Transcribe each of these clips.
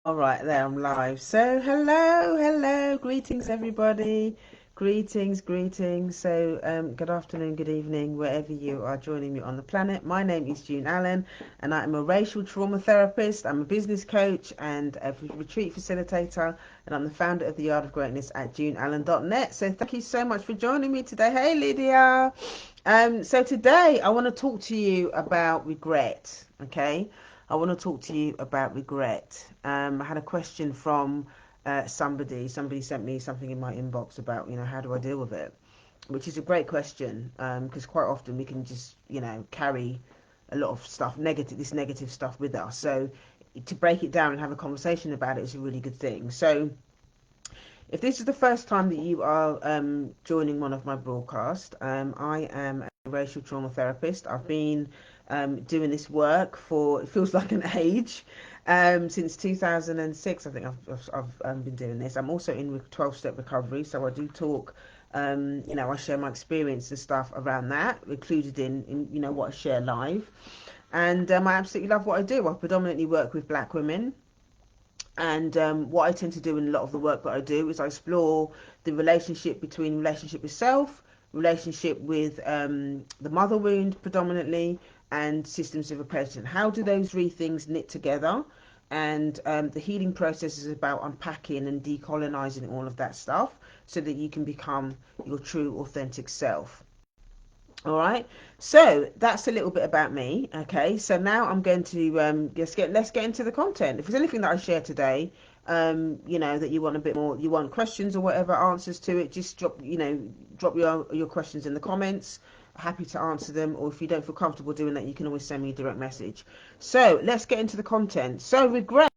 All right, there I'm live. So, hello, greetings everybody. Greetings. Good afternoon, good evening, wherever you are joining me on the planet. My name is June Allen, and I'm a racial trauma therapist. I'm a business coach and a retreat facilitator, and I'm the founder of the Yard of Greatness at juneallen.net. So, thank you so much for joining me today. Hey, Lydia. So today I want to talk to you about regret. Okay. I want to talk to you about regret. I had a question from somebody. Somebody sent me something in my inbox about, how do I deal with it? Which is a great question because quite often we can just, carry a lot of stuff, this negative stuff with us. So to break it down and have a conversation about it is a really good thing. So if this is the first time that you are joining one of my broadcasts, I am a racial trauma therapist. I've been doing this work for, it feels like an age, since 2006. I think I've been doing this. I'm also in 12-step recovery, so I do talk, I share my experience and stuff around that, included in what I share live. And I absolutely love what I do. I predominantly work with black women. And what I tend to do in a lot of the work that I do is I explore the relationship with self, relationship with the mother wound predominantly, and systems of oppression. How do those three things knit together? And the healing process is about unpacking and decolonizing all of that stuff so that you can become your true, authentic self. All right, so that's a little bit about me. Okay, so now I'm going to let's get into the content. If there's anything that I share today, that you want a bit more, you want questions or whatever answers to it, just drop your questions in the comments. Happy to answer them, or if you don't feel comfortable doing that, you can always send me a direct message. So let's get into the content. So regret.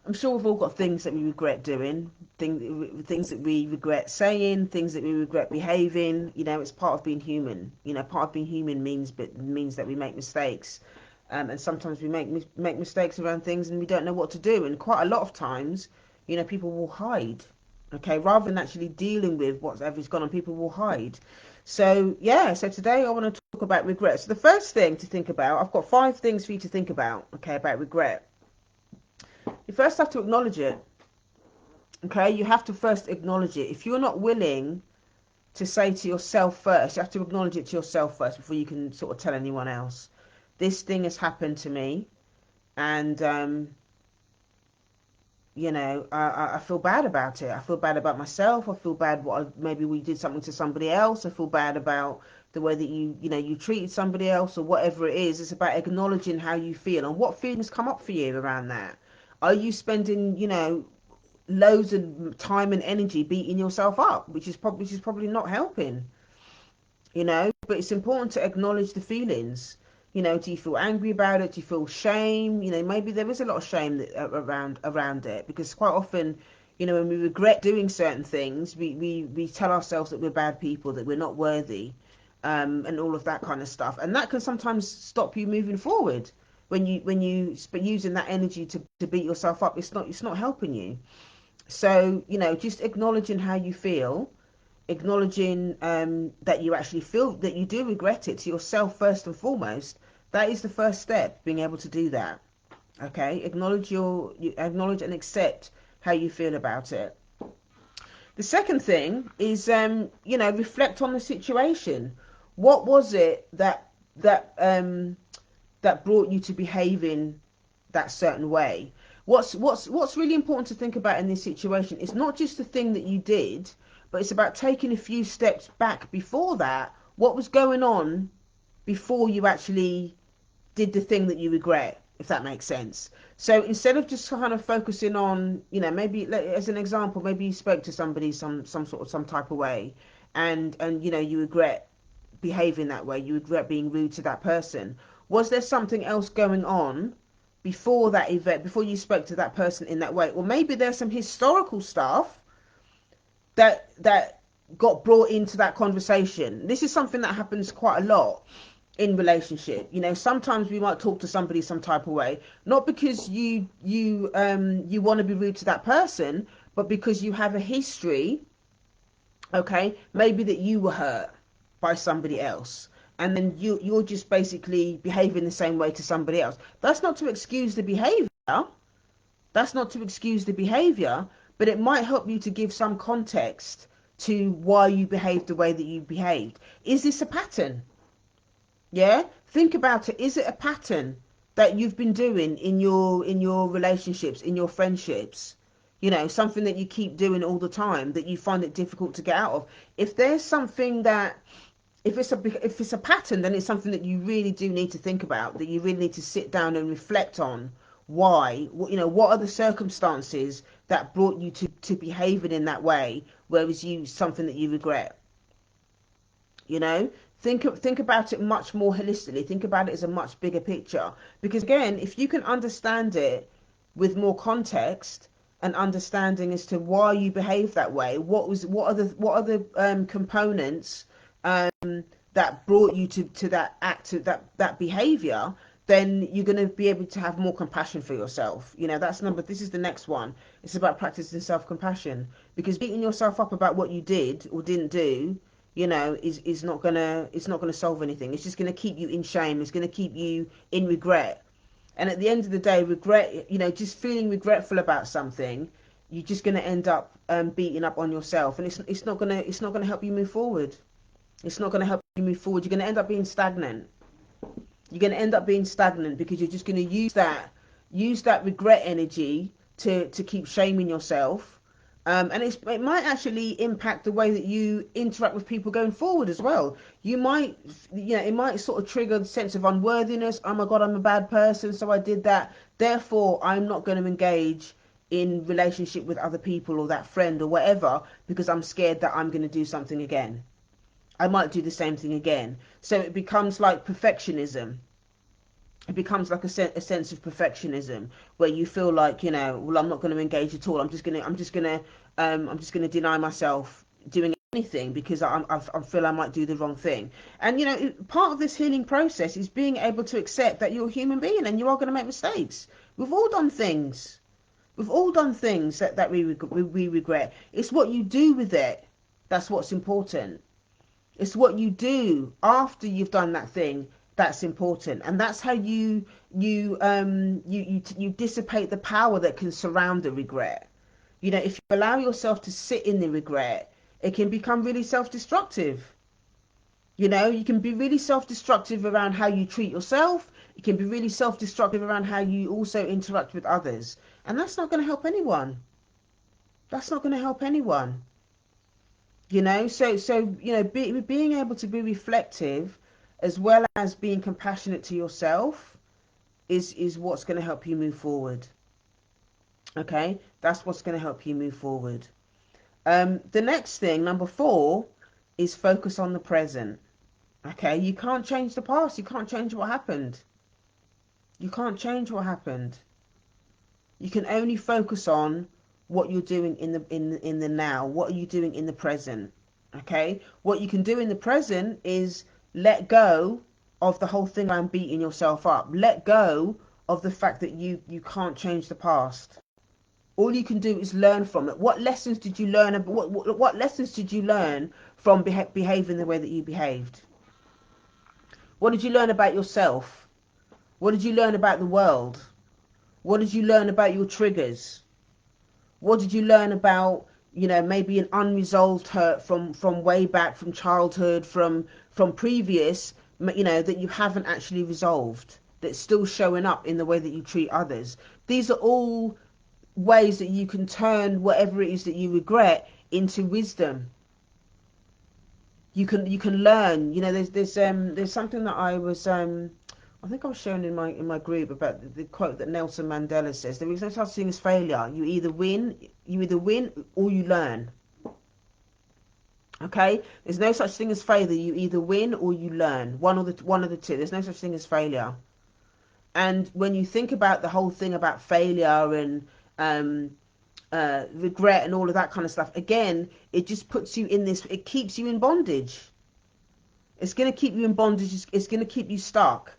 I'm sure we've all got things that we regret doing, things that we regret saying, things that we regret behaving. It's part of being human. Part of being human means that we make mistakes, and sometimes we make mistakes around things and we don't know what to do. And quite a lot of times, people will hide. Okay, rather than actually dealing with whatever's gone on, people will hide. So yeah, so today I want to talk about regret. So the first thing to think about, I've got 5 things for you to think about. Okay, about regret. You first have to acknowledge it. Okay, you have to first acknowledge it. If you're not willing to say to yourself first, you have to acknowledge it to yourself first before you can sort of tell anyone else. This thing has happened to me, and I feel bad about it. I feel bad about myself. I feel bad maybe we did something to somebody else. I feel bad about the way that you treated somebody else or whatever it is. It's about acknowledging how you feel and what feelings come up for you around that. Are you spending, loads of time and energy beating yourself up, which is probably not helping, but it's important to acknowledge the feelings. Do you feel angry about it? Do you feel shame? Maybe there is a lot of shame around it, because quite often, when we regret doing certain things, we tell ourselves that we're bad people, that we're not worthy, and all of that kind of stuff, and that can sometimes stop you moving forward. When you using that energy to beat yourself up, it's not helping you. So, just acknowledging how you feel, acknowledging that you actually feel that you do regret it to yourself first and foremost. That is the first step, being able to do that. Okay, you acknowledge and accept how you feel about it. The second thing is, reflect on the situation. What was it that brought you to behaving that certain way? What's really important to think about in this situation is not just the thing that you did, but it's about taking a few steps back before that. What was going on before you actually did the thing that you regret, if that makes sense. So instead of just kind of focusing on, maybe as an example, maybe you spoke to somebody some type of way, and you regret behaving that way, you regret being rude to that person. Was there something else going on before that event, before you spoke to that person in that way? Or maybe there's some historical stuff that got brought into that conversation. This is something that happens quite a lot in relationship. Sometimes we might talk to somebody some type of way, not because you want to be rude to that person, but because you have a history. Okay, maybe that you were hurt by somebody else, and then you're just basically behaving the same way to somebody else. That's not to excuse the behavior, That's not to excuse the behavior, but it might help you to give some context to why you behaved the way that you behaved. Is this a pattern? Yeah, think about it. Is it a pattern that you've been doing in your relationships, in your friendships? You know, something that you keep doing all the time that you find it difficult to get out of. If there's something that, if it's a pattern, then it's something that you really do need to think about, that you really need to sit down and reflect on. Why? You know, what are the circumstances that brought you to behaving in that way, whereas you something that you regret? You know, think about it much more holistically. Think about it as a much bigger picture, because again, if you can understand it with more context and understanding as to why you behave that way, what are the components that brought you to that act, to that behavior, then you're going to be able to have more compassion for yourself. You know, this is the next one. It's about practicing self-compassion, because beating yourself up about what you did or didn't do, you know, is not gonna, it's not gonna solve anything. It's just gonna keep you in shame. It's gonna keep you in regret. And at the end of the day, regret, you know, just feeling regretful about something, you're just gonna end up beating up on yourself, and it's not gonna help you move forward. It's not gonna help you move forward. You're gonna end up being stagnant. You're gonna end up being stagnant because you're just gonna use that regret energy to keep shaming yourself. And it might actually impact the way that you interact with people going forward as well. You might, you know, it might sort of trigger the sense of unworthiness. Oh my God, I'm a bad person, so I did that. Therefore, I'm not going to engage in relationship with other people or that friend or whatever, because I'm scared that I'm going to do something again. I might do the same thing again. So it becomes like perfectionism. It becomes like a sense of perfectionism, where you feel like, you know, well, I'm not going to engage at all. I'm just gonna deny myself doing anything because I feel I might do the wrong thing. And you know, part of this healing process is being able to accept that you're a human being and you are going to make mistakes. We've all done things. We've all done things that we regret. It's what you do with it that's what's important. It's what you do after you've done that thing that's important, and that's how you dissipate the power that can surround the regret. You know, if you allow yourself to sit in the regret, it can become really self-destructive. You know, you can be really self-destructive around how you treat yourself. You can be really self-destructive around how you also interact with others, and that's not going to help anyone. That's not going to help anyone. You know, so you know, being able to be reflective as well as being compassionate to yourself is what's going to help you move forward. Okay, that's what's going to help you move forward. The next thing, number 4, is focus on the present. Okay, you can't change the past. You can't change what happened. You can't change what happened. You can only focus on what you're doing in the now. What are you doing in the present? Okay, what you can do in the present is let go of the whole thing around beating yourself up. Let go of the fact that you can't change the past. All you can do is learn from it. What lessons did you learn? What lessons did you learn from behaving the way that you behaved? What did you learn about yourself? What did you learn about the world? What did you learn about your triggers? What did you learn about, you know, maybe an unresolved hurt from way back, from childhood, from previous, you know, that you haven't actually resolved, that's still showing up in the way that you treat others? These are all ways that you can turn whatever it is that you regret into wisdom. You can learn. You know, there's something that I think I was showing in my group about the quote that Nelson Mandela says: there is no such thing as failure. You either win or you learn. Okay, there's no such thing as failure. You either win or you learn. One of the two. There's no such thing as failure. And when you think about the whole thing about failure and regret and all of that kind of stuff, again, it just puts you in this. It keeps you in bondage. It's going to keep you in bondage. It's going to keep you stuck.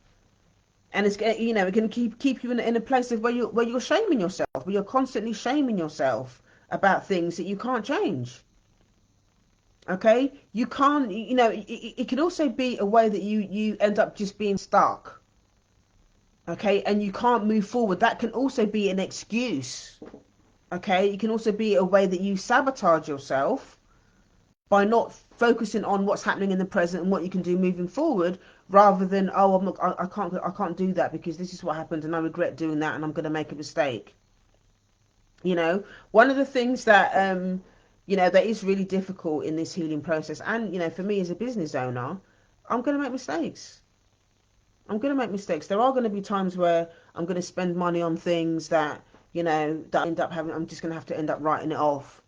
And it's, you know, it can keep you in a place of where you're shaming yourself, where you're constantly shaming yourself about things that you can't change. Okay, you can't. You know, it can also be a way that you end up just being stuck. Okay, and you can't move forward. That can also be an excuse. Okay, it can also be a way that you sabotage yourself by not focusing on what's happening in the present and what you can do moving forward, rather than, oh, I can't do that because this is what happened and I regret doing that and I'm going to make a mistake. You know, one of the things that that is really difficult in this healing process, and for me as a business owner, I'm going to make mistakes. I'm going to make mistakes. There are going to be times where I'm going to spend money on things that that I end up having. I'm just going to have to end up writing it off.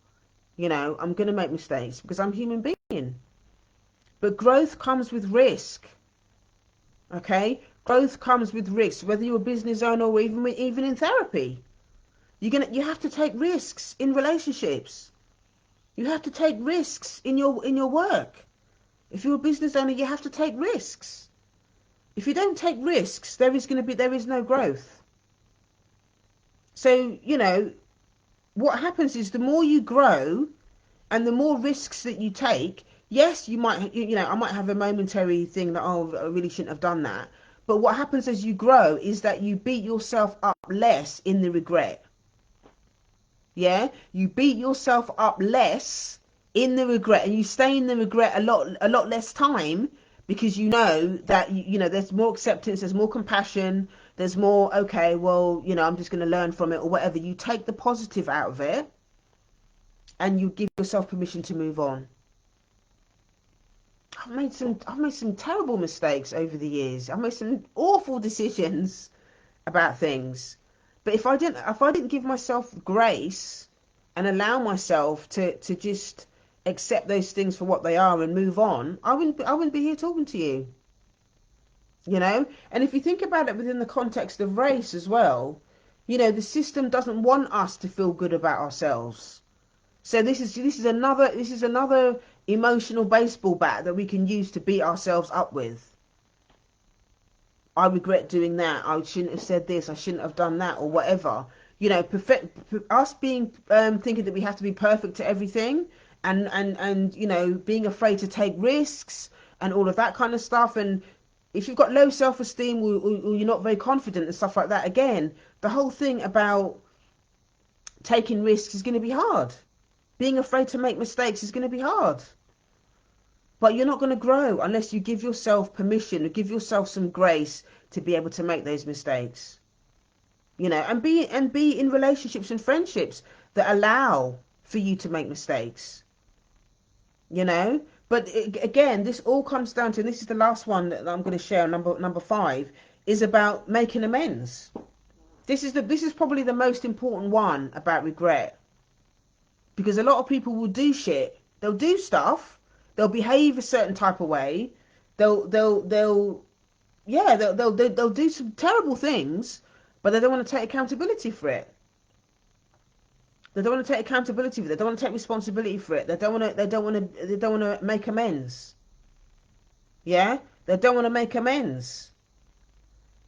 I'm going to make mistakes because I'm a human being. But growth comes with risk. Okay, growth comes with risk. Whether you're a business owner or even in therapy, you have to take risks in relationships. You have to take risks in your work. If you're a business owner, you have to take risks. If you don't take risks, there is no growth. So, what happens is the more you grow and the more risks that you take, yes, I might have a momentary thing that, oh, I really shouldn't have done that. But what happens as you grow is that you beat yourself up less in the regret. Yeah, you beat yourself up less in the regret, and you stay in the regret a lot less time, because that there's more acceptance, there's more compassion, there's more, okay, well, I'm just going to learn from it or whatever. You take the positive out of it and you give yourself permission to move on. I've made some terrible mistakes over the years. I've made some awful decisions about things. But if I didn't give myself grace and allow myself to just accept those things for what they are and move on, I wouldn't be here talking to you. And if you think about it within the context of race as well, the system doesn't want us to feel good about ourselves. So this is another emotional baseball bat that we can use to beat ourselves up with. I regret doing that. I shouldn't have said this. I shouldn't have done that, or whatever. Us being thinking that we have to be perfect to everything, and being afraid to take risks and all of that kind of stuff. And if you've got low self-esteem, or you're not very confident and stuff like that, again, the whole thing about taking risks is going to be hard. Being afraid to make mistakes is going to be hard. But you're not going to grow unless you give yourself permission, or give yourself some grace to be able to make those mistakes. And be in relationships and friendships that allow for you to make mistakes. But again, this all comes down to, and this is the last one that I'm going to share, number 5, is about making amends. This is probably the most important one about regret. Because a lot of people will do shit. They'll do stuff. They'll behave a certain type of way. They'll do some terrible things, but they don't want to take accountability for it. They don't want to take accountability for it. They don't want to take responsibility for it. They don't want to make amends. Yeah, they don't want to make amends.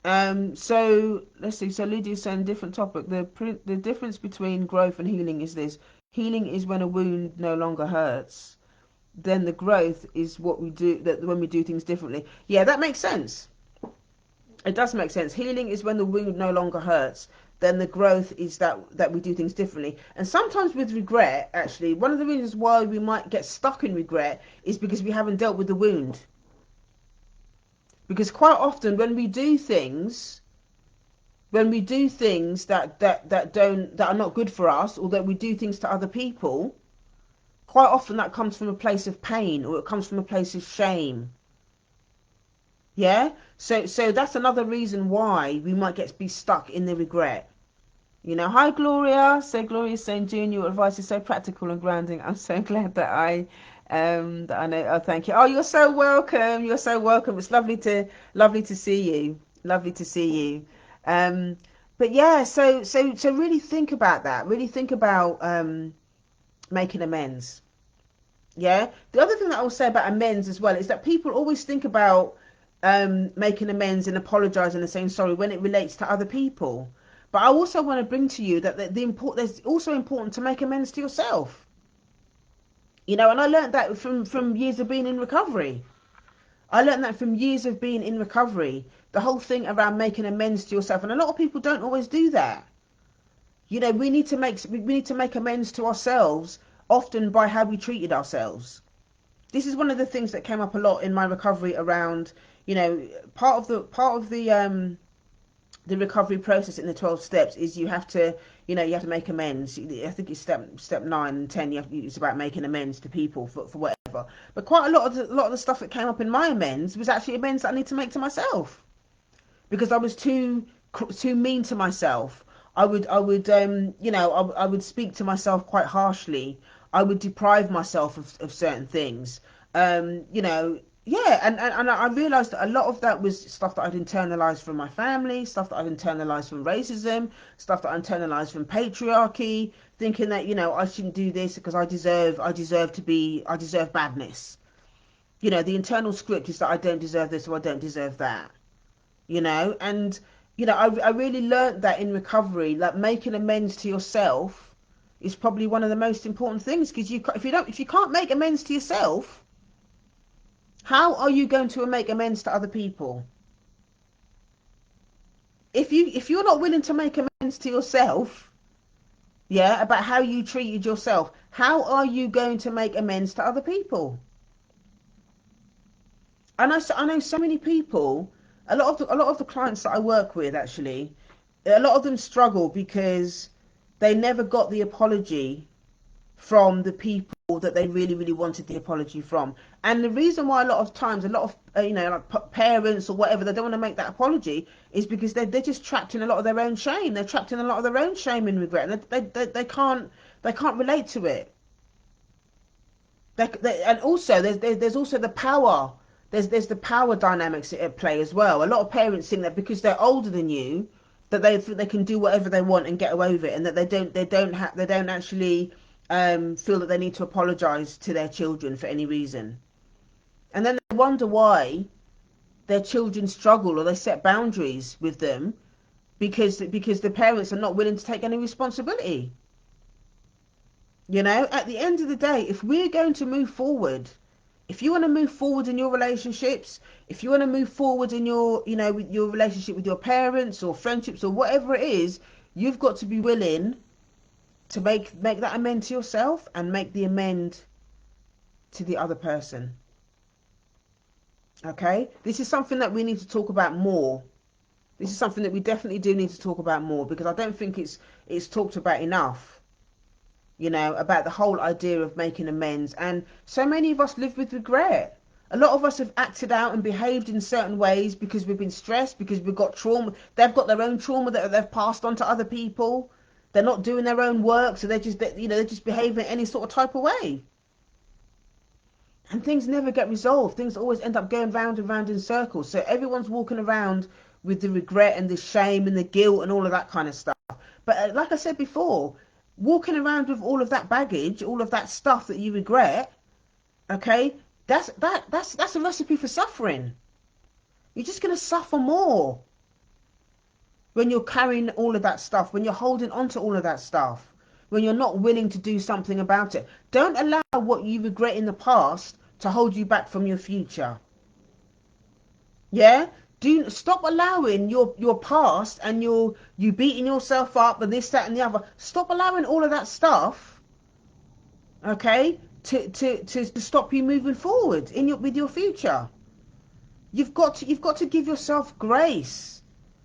So let's see. So Lydia's saying, different topic. The difference between growth and healing is this: healing is when a wound no longer hurts. Then the growth is what we do, that when we do things differently. Yeah, that makes sense. It does make sense. Healing is when the wound no longer hurts. Then the growth is that we do things differently. And sometimes with regret, actually, one of the reasons why we might get stuck in regret is because we haven't dealt with the wound. Because quite often when we do things that are not good for us, or that we do things to other people, quite often that comes from a place of pain, or it comes from a place of shame. Yeah? So that's another reason why we might be stuck in the regret. Hi Gloria. So Gloria's saying, June, your advice is so practical and grounding. I'm so glad that I know. Oh, thank you. Oh, you're so welcome. You're so welcome. It's lovely to see you. Lovely to see you. But yeah, so really think about that. Really think about making amends. Yeah. The other thing that I will say about amends as well is that people always think about making amends and apologizing and saying sorry when it relates to other people. But I also want to bring to you that there's also important to make amends to yourself. And I learned that from years of being in recovery. I learned that from years of being in recovery. The whole thing around making amends to yourself, and a lot of people don't always do that. You know, we need to make amends to ourselves, often by how we treated ourselves. This is one of the things that came up a lot in my recovery around, you know, part of the recovery process in the 12 steps is you have to, you have to make amends. I think it's step 9 and 10. It's about making amends to people for whatever. But quite a lot of the stuff that came up in my amends was actually amends that I need to make to myself, because I was too mean to myself. I would speak to myself quite harshly. I would deprive myself of certain things. Yeah, and I realised that a lot of that was stuff that I'd internalized from my family, stuff that I'd internalized from racism, stuff that I internalized from patriarchy, thinking that, I shouldn't do this because I deserve badness. The internal script is that I don't deserve this or I don't deserve that. And I really learned that in recovery, like making amends to yourself is probably one of the most important things, because if you can't make amends to yourself, how are you going to make amends to other people? If you're not willing to make amends to yourself, yeah, about how you treated yourself, how are you going to make amends to other people? I know so many people, a lot of the clients that I work with, actually, a lot of them struggle because they never got the apology from the people that they really, really wanted the apology from. And the reason why a lot of times, a lot of like parents or whatever, they don't want to make that apology is because they're just trapped in a lot of their own shame. They're trapped in a lot of their own shame and regret, and they can't relate to it. And also there's also the power. There's the power dynamics at play as well. A lot of parents think that because they're older than you, that they can do whatever they want and get away with it, and that they don't actually feel that they need to apologise to their children for any reason. And then they wonder why their children struggle or they set boundaries with them, because the parents are not willing to take any responsibility. At the end of the day, if we're going to move forward, if you want to move forward in your relationships, if you want to move forward in with your relationship with your parents or friendships or whatever it is, you've got to be willing to make that amend to yourself and make the amend to the other person. Okay? This is something that we need to talk about more. This is something that we definitely do need to talk about more, because I don't think it's talked about enough. About the whole idea of making amends. And so many of us live with regret. A lot of us have acted out and behaved in certain ways because we've been stressed, because we've got trauma. They've got their own trauma that they've passed on to other people. They're not doing their own work, so they're just behaving any sort of type of way. And things never get resolved. Things always end up going round and round in circles. So everyone's walking around with the regret and the shame and the guilt and all of that kind of stuff. But like I said before, walking around with all of that baggage, all of that stuff that you regret, okay, that's a recipe for suffering. You're just going to suffer more when you're carrying all of that stuff, when you're holding on to all of that stuff, when you're not willing to do something about it. Don't allow what you regret in the past to hold you back from your future. Yeah? Do stop allowing your past and you beating yourself up and this, that and the other. Stop allowing all of that stuff, okay, to stop you moving forward with your future. You've got to give yourself grace,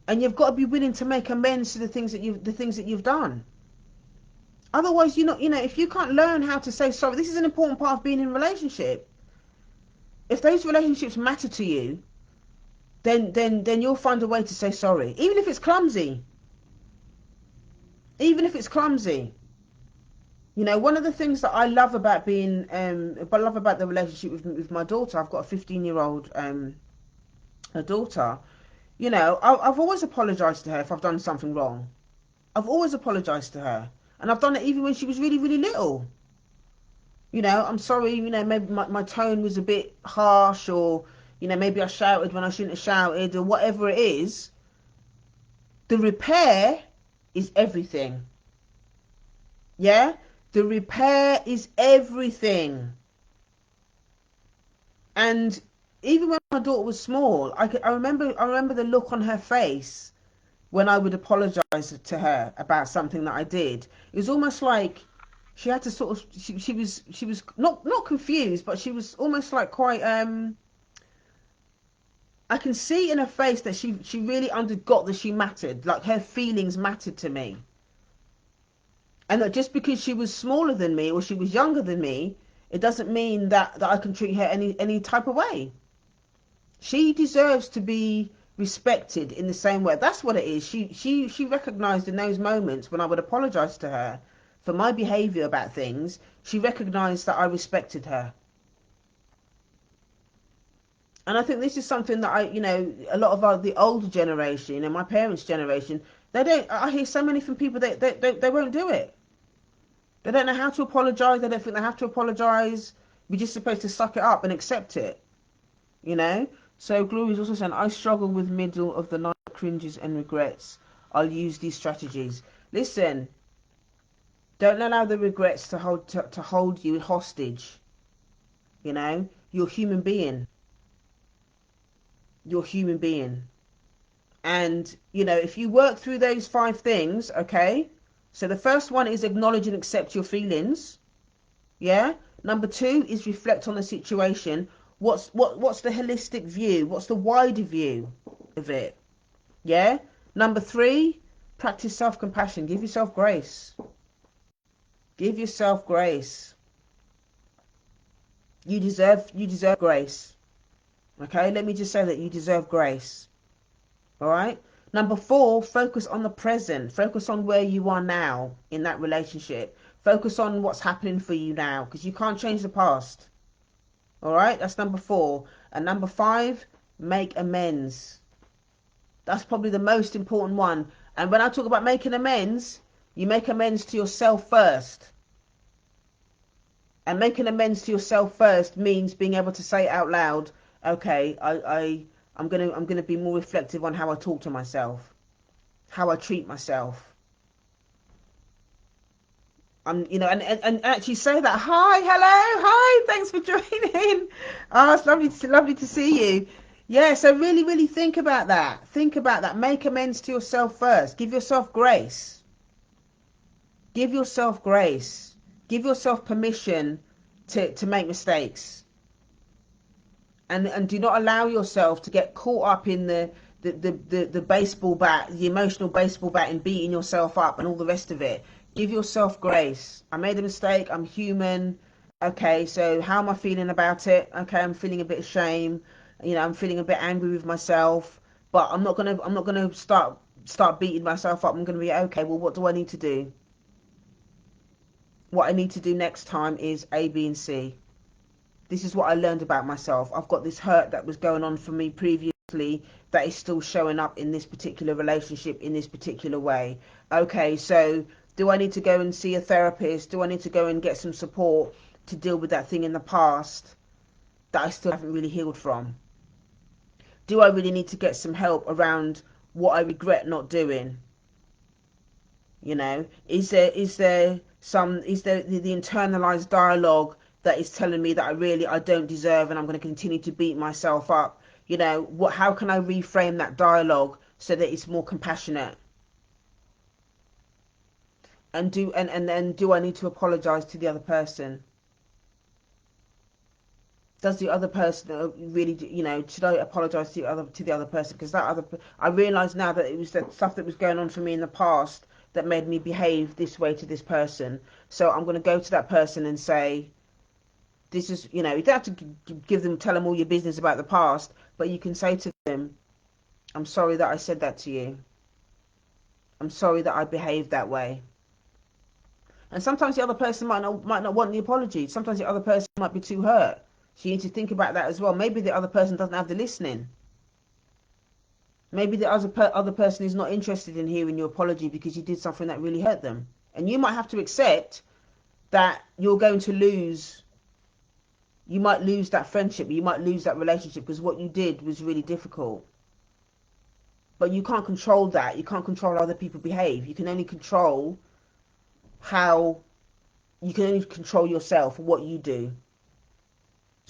and you've got to be willing to make amends to the things that you've done. Otherwise, if you can't learn how to say sorry, this is an important part of being in a relationship. If those relationships matter to you, then you'll find a way to say sorry, even if it's clumsy. Even if it's clumsy. One of the things that I love about the relationship with my daughter. I've got a 15-year-old a daughter. I've always apologised to her if I've done something wrong. I've always apologised to her, and I've done it even when she was really, really little. I'm sorry. Maybe my tone was a bit harsh, or maybe I shouted when I shouldn't have shouted, or whatever it is. The repair is everything. Yeah, the repair is everything. And even when my daughter was small, I remember the look on her face when I would apologize to her about something that I did. It was almost like she had to sort of, she was not confused, but she was almost like quite, I can see in her face that she really undergot that she mattered, like her feelings mattered to me. And that just because she was smaller than me or she was younger than me, it doesn't mean that I can treat her any type of way. She deserves to be respected in the same way. That's what it is. She recognized in those moments when I would apologize to her for my behavior about things, she recognized that I respected her. And I think this is something that a lot of the older generation and my parents' generation, they don't. I hear so many from people that they won't do it. They don't know how to apologize. They don't think they have to apologize. We're just supposed to suck it up and accept it, you know. So Glory is also saying, I struggle with middle of the night cringes and regrets. I'll use these strategies. Listen, don't allow the regrets to hold you hostage. You know, you're a human being. You're a human being. And, you know, if you work through those 5 things, okay? So the first one is acknowledge and accept your feelings. Yeah? Number 2 is reflect on the situation. What's the holistic view? What's the wider view of it? Yeah? Number 3, practice self-compassion. Give yourself grace. Give yourself grace. You deserve grace. Okay? Let me just say that you deserve grace. All right? Number 4, focus on the present. Focus on where you are now in that relationship. Focus on what's happening for you now, because you can't change the past. All right? That's number 4. And number 5, make amends. That's probably the most important one. And when I talk about making amends, you make amends to yourself first. And making amends to yourself first means being able to say out loud, okay, I'm gonna be more reflective on how I talk to myself, how I treat myself. And actually say that. Hi, hello, hi, thanks for joining. Oh, it's lovely to see you. Yeah, so really, really think about that. Think about that. Make amends to yourself first. Give yourself grace. Give yourself grace. Give yourself permission to make mistakes. And do not allow yourself to get caught up in the baseball bat, the emotional baseball bat, and beating yourself up and all the rest of it. Give yourself grace. I made a mistake. I'm human. Okay, so how am I feeling about it? Okay, I'm feeling a bit of shame. You know, I'm feeling a bit angry with myself. But I'm not gonna start beating myself up. I'm gonna be okay. Well, what do I need to do? What I need to do next time is A, B, and C. This is what I learned about myself. I've got this hurt that was going on for me previously that is still showing up in this particular relationship in this particular way. Okay, so do I need to go and see a therapist? Do I need to go and get some support to deal with that thing in the past that I still haven't really healed from? Do I really need to get some help around what I regret not doing? You know, is there the internalized dialogue that is telling me that I don't deserve and I'm going to continue to beat myself up? You know, how can I reframe that dialogue so that it's more compassionate? And then do I need to apologize to the other person? Does the other person really, you know, should I apologize to the other person? Because I realize now that it was the stuff that was going on for me in the past that made me behave this way to this person. So I'm going to go to that person and say, this is, you know, you don't have to tell them all your business about the past, but you can say to them, I'm sorry that I said that to you. I'm sorry that I behaved that way. And sometimes the other person might not want the apology. Sometimes the other person might be too hurt. So you need to think about that as well. Maybe the other person doesn't have the listening. Maybe the other person is not interested in hearing your apology because you did something that really hurt them. And you might have to accept that you're going to lose. You might lose that friendship. You might lose that relationship because what you did was really difficult. But you can't control that. You can't control how other people behave. You can only control yourself, what you do.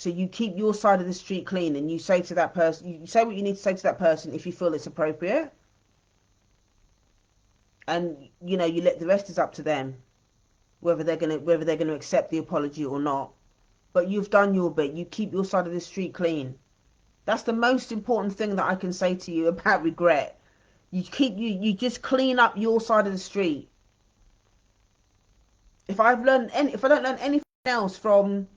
So you keep your side of the street clean, and you say to that person, you say what you need to say to that person if you feel it's appropriate, and you know, you let the rest is up to them, whether they're gonna accept the apology or not. But you've done your bit. You keep your side of the street clean. That's the most important thing that I can say to you about regret. You just clean up your side of the street. If I don't learn anything else from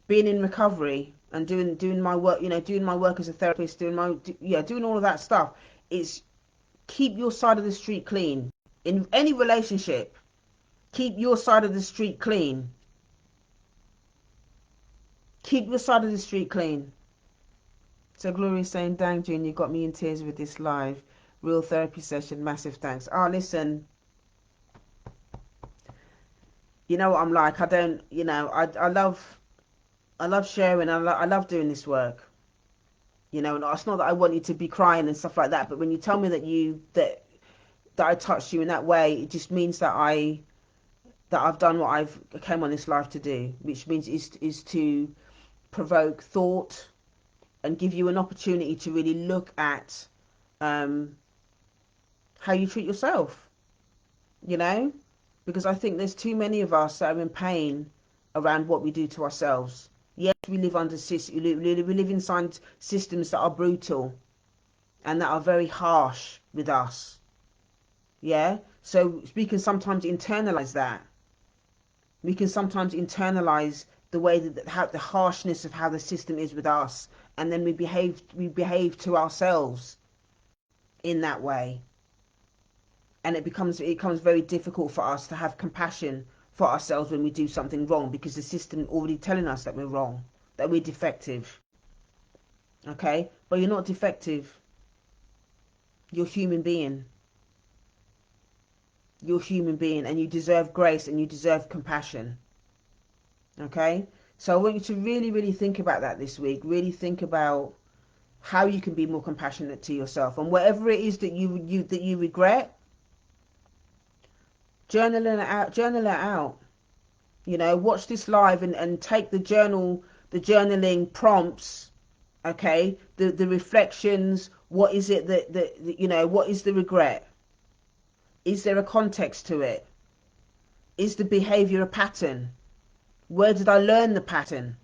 being in recovery and doing my work, you know, doing my work as a therapist, doing all of that stuff, it's keep your side of the street clean. In any relationship, keep your side of the street clean. Keep your side of the street clean. So Gloria's saying, dang, June, you got me in tears with this live. Real therapy session. Massive thanks. Oh, listen. You know what I'm like. I don't, you know, I love sharing. I love doing this work. You know, and it's not that I want you to be crying and stuff like that, but when you tell me that I touched you in that way, it just means that I've done what I've came on this life to do, which means is to provoke thought and give you an opportunity to really look at how you treat yourself, you know, because I think there's too many of us that are in pain around what we do to ourselves. Yes, we live we live inside systems that are brutal and that are very harsh with us. Yeah, so we can sometimes internalize that. We can sometimes internalize the way that how the harshness of how the system is with us, and then we behave to ourselves in that way. And it becomes very difficult for us to have compassion for ourselves when we do something wrong, because the system already telling us that we're wrong, that we're defective. Okay, but you're not defective. You're a human being. You're a human being, and you deserve grace and you deserve compassion. Okay, so I want you to really, really think about that this week. Really think about how you can be more compassionate to yourself, and whatever it is that you regret, journal it out. Journal it out. You know, watch this live and take the journaling prompts. Okay, the reflections. What is it that you know? What is the regret? Is there a context to it? Is the behavior a pattern? Where did I learn the pattern?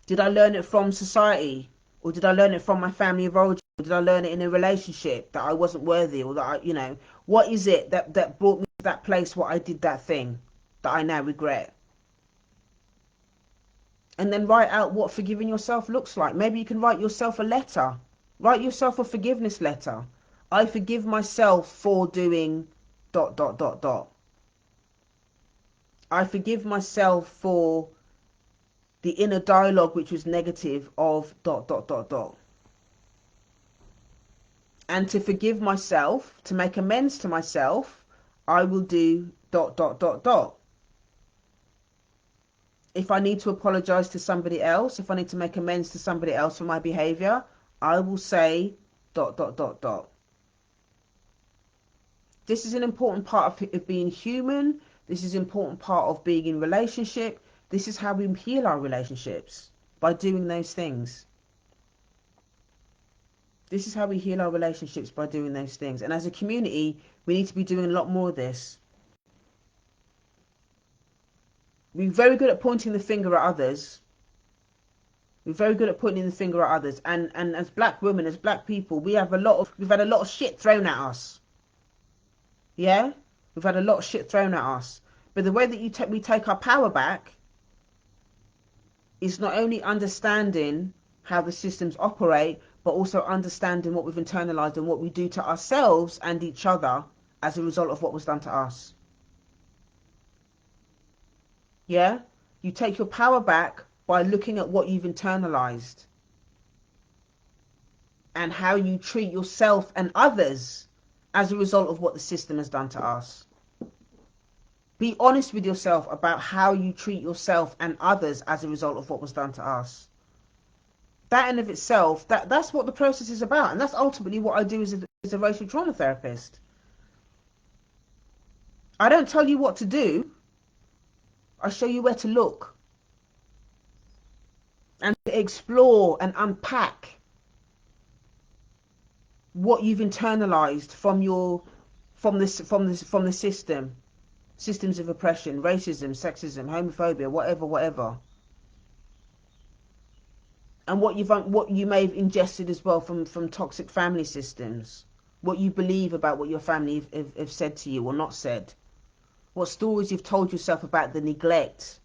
Did I learn it from society? Or did I learn it from my family of origin? Or did I learn it in a relationship that I wasn't worthy? Or that I, you know, what is it that brought me to that place where I did that thing that I now regret? And then write out what forgiving yourself looks like. Maybe you can write yourself a letter. Write yourself a forgiveness letter. I forgive myself for doing ... I forgive myself for the inner dialogue which was negative of ... And to forgive myself, to make amends to myself, I will do ... If I need to apologize to somebody else, if I need to make amends to somebody else for my behavior, I will say ... This is an important part of being human. This is an important part of being in relationship. This is how we heal our relationships, by doing those things. This is how we heal our relationships, by doing those things. And as a community, we need to be doing a lot more of this. We're very good at pointing the finger at others. We're very good at pointing the finger at others. And as black women, as black people, we've had a lot of shit thrown at us. Yeah? We've had a lot of shit thrown at us. But the way that we take our power back is not only understanding how the systems operate, but also understanding what we've internalized and what we do to ourselves and each other as a result of what was done to us. Yeah? You take your power back by looking at what you've internalized and how you treat yourself and others as a result of what the system has done to us. Be honest with yourself about how you treat yourself and others as a result of what was done to us. That in of itself, that's what the process is about. And that's ultimately what I do as a racial trauma therapist. I don't tell you what to do. I show you where to look. and to explore and unpack what you've internalized from the systems of oppression, racism, sexism, homophobia, whatever, and what you may have ingested as well from toxic family systems, what you believe about what your family have said to you or not said, what stories you've told yourself about the neglect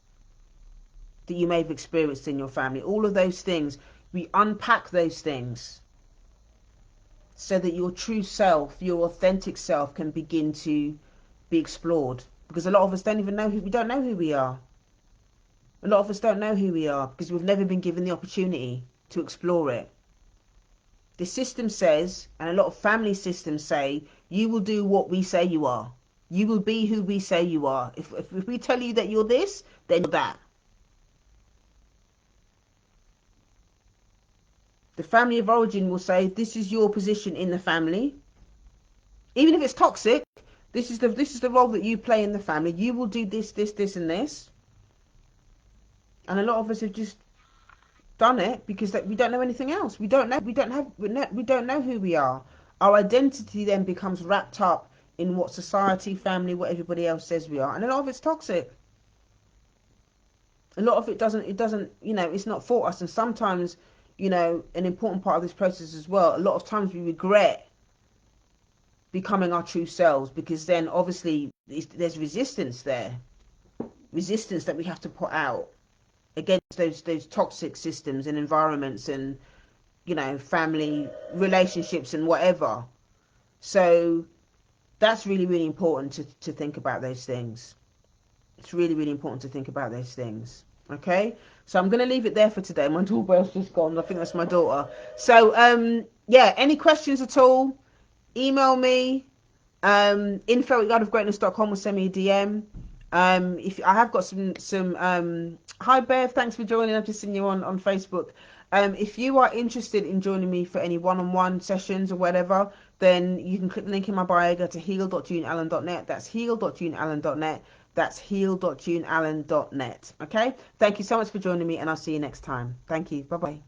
that you may have experienced in your family. All of those things, we unpack those things so that your true self, your authentic self, can begin to be explored. Because a lot of us don't even know we don't know who we are. A lot of us don't know who we are because we've never been given the opportunity to explore it. The system says, and a lot of family systems say, you will do what we say you are. You will be who we say you are. If we tell you that you're this, then you're that. The family of origin will say, this is your position in the family. Even if it's toxic, this is the role that you play in the family. You will do this, and this. And a lot of us have just done it because we don't know anything else. We don't know. We don't know who we are. Our identity then becomes wrapped up in what society, family, what everybody else says we are, and a lot of it's toxic. A lot of it doesn't. It's not for us. And sometimes, an important part of this process as well. A lot of times we regret becoming our true selves because then obviously there's resistance there, resistance that we have to put out against those toxic systems and environments and family relationships and whatever. So that's really, really important to think about those things. It's really, really important to think about those things. Okay, so I'm going to leave it there for today. My doorbell's just gone. I think that's my daughter. So yeah, any questions at all, email me, info@yardofgreatness.com, or send me a DM. If I have got some hi Bev, thanks for joining. I've just seen you on Facebook. If you are interested in joining me for any one-on-one sessions or whatever, then you can click the link in my bio, go to heal.juneallen.net. That's heal.juneallen.net. That's heal.juneallen.net. Okay, thank you so much for joining me, and I'll see you next time. Thank you. Bye bye.